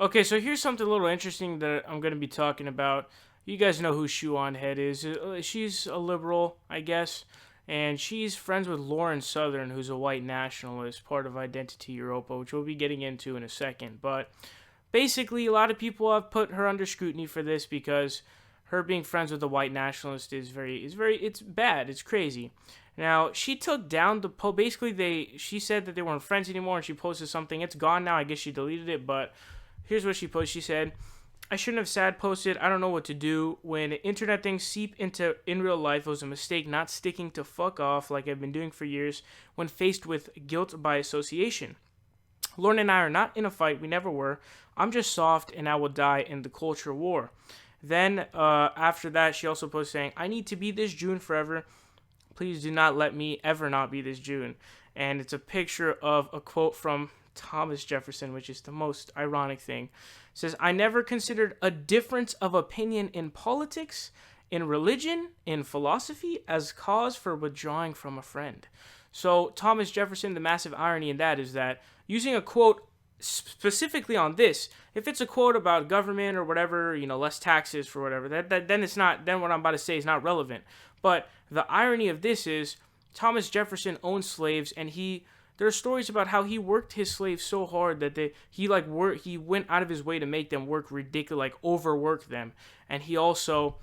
Okay, so here's something a little interesting that I'm going to be talking about. You guys know who Shoe0nHead is. She's a liberal, I guess, and she's friends with Lauren Southern, who's a white nationalist, part of Identity Europa, which we'll be getting into in a second. But basically, a lot of people have put her under scrutiny for this because her being friends with a white nationalist it's bad. It's crazy. Now she took down the post. Basically, she said that they weren't friends anymore, and she posted something. It's gone now. I guess she deleted it, but here's what she posted. She said, I shouldn't have sad posted. I don't know what to do. When internet things seep into in real life, it was a mistake not sticking to fuck off like I've been doing for years when faced with guilt by association. Lauren and I are not in a fight. We never were. I'm just soft and I will die in the culture war. Then after that, she also posted saying, I need to be this June forever. Please do not let me ever not be this June. And it's a picture of a quote from Thomas Jefferson, which is the most ironic thing. It says, I never considered a difference of opinion in politics, in religion, in philosophy as cause for withdrawing from a friend. So Thomas Jefferson, the massive irony in that is that using a quote specifically on this, if it's a quote about government or whatever, less taxes for whatever, then it's not, then what I'm about to say is not relevant. But the irony of this is Thomas Jefferson owned slaves, and there are stories about how he worked his slaves so hard that he went out of his way to make them work ridiculous, like overwork them. And he also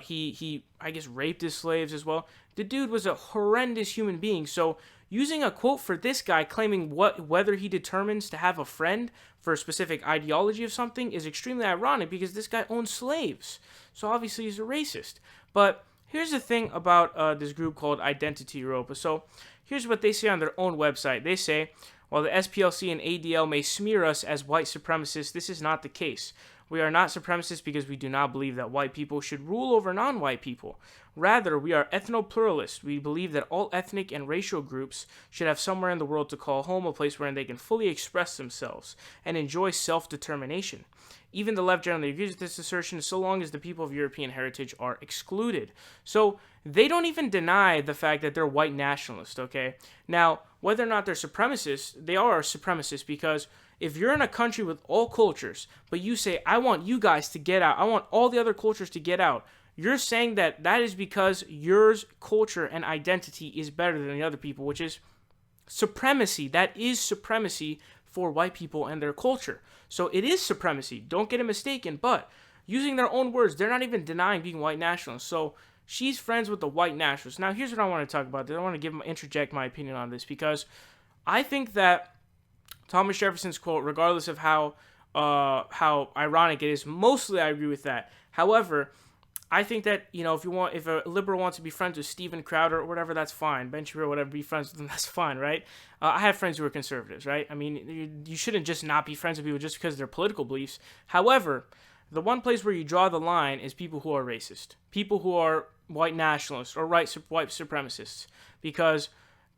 he I guess raped his slaves as well. The dude was a horrendous human being. So using a quote for this guy claiming whether he determines to have a friend for a specific ideology of something is extremely ironic because this guy owns slaves. So obviously he's a racist. But here's the thing about this group called Identity Europa. So here's what they say on their own website. They say, while the SPLC and ADL may smear us as white supremacists, this is not the case. We are not supremacists because we do not believe that white people should rule over non-white people. Rather, we are ethno-pluralists. We believe that all ethnic and racial groups should have somewhere in the world to call home, a place wherein they can fully express themselves and enjoy self-determination. Even the left generally agrees with this assertion so long as the people of European heritage are excluded. So they don't even deny the fact that they're white nationalists, okay? Now, whether or not they're supremacists, they are supremacists because if you're in a country with all cultures, but you say, I want you guys to get out, I want all the other cultures to get out, you're saying that is because your culture and identity is better than the other people, which is supremacy. That is supremacy for white people and their culture. So it is supremacy. Don't get it mistaken. But using their own words, they're not even denying being white nationalists. So she's friends with the white nationalists. Now, here's what I want to talk about. I want to interject my opinion on this because I think that Thomas Jefferson's quote, regardless of how ironic it is, mostly I agree with that. However, I think that, if a liberal wants to be friends with Steven Crowder or whatever, that's fine. Ben Shapiro, whatever, be friends with them, that's fine, right? I have friends who are conservatives, right? I mean, you shouldn't just not be friends with people just because of their political beliefs. However, the one place where you draw the line is people who are racist, people who are white nationalists or white supremacists, because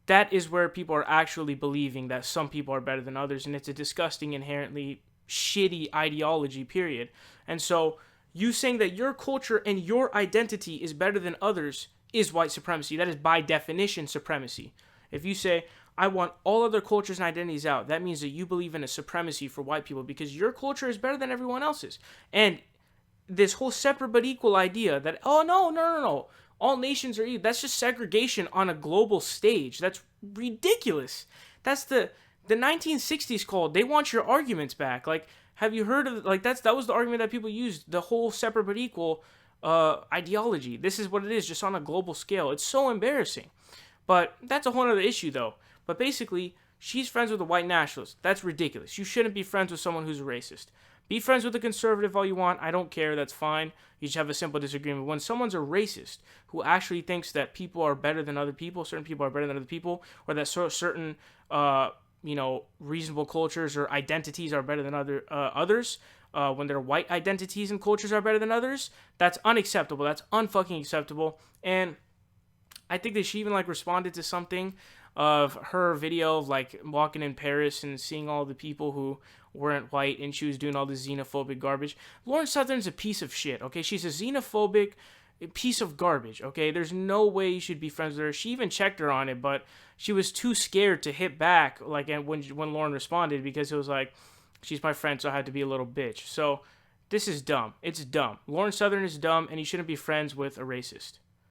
that is where people are actually believing that some people are better than others, and it's a disgusting, inherently shitty ideology, period. And so you saying that your culture and your identity is better than others is white supremacy. That is by definition supremacy. If you say, I want all other cultures and identities out, that means that you believe in a supremacy for white people because your culture is better than everyone else's. And this whole separate but equal idea that, oh, no, all nations are equal, that's just segregation on a global stage. That's ridiculous. That's the 1960s called, they want your arguments back. Like, have you heard of, that was the argument that people used, the whole separate but equal ideology. This is what it is, just on a global scale. It's so embarrassing. But that's a whole other issue, though. But basically, she's friends with a white nationalist. That's ridiculous. You shouldn't be friends with someone who's a racist. Be friends with a conservative all you want. I don't care. That's fine. You just have a simple disagreement. When someone's a racist who actually thinks that people are better than other people, certain people are better than other people, or that certain reasonable cultures or identities are better than others, when their white identities and cultures are better than others, that's unacceptable. That's unfucking acceptable. And I think that she even responded to something of her video of walking in Paris and seeing all the people who weren't white, and she was doing all this xenophobic garbage. Lauren Southern's a piece of shit, okay? She's a xenophobic piece of garbage, okay? There's no way you should be friends with her. She even checked her on it, but she was too scared to hit back when Lauren responded, because it was She's my friend, so I had to be a little bitch. So this is dumb. It's dumb. Lauren Southern is dumb, and you shouldn't be friends with a racist.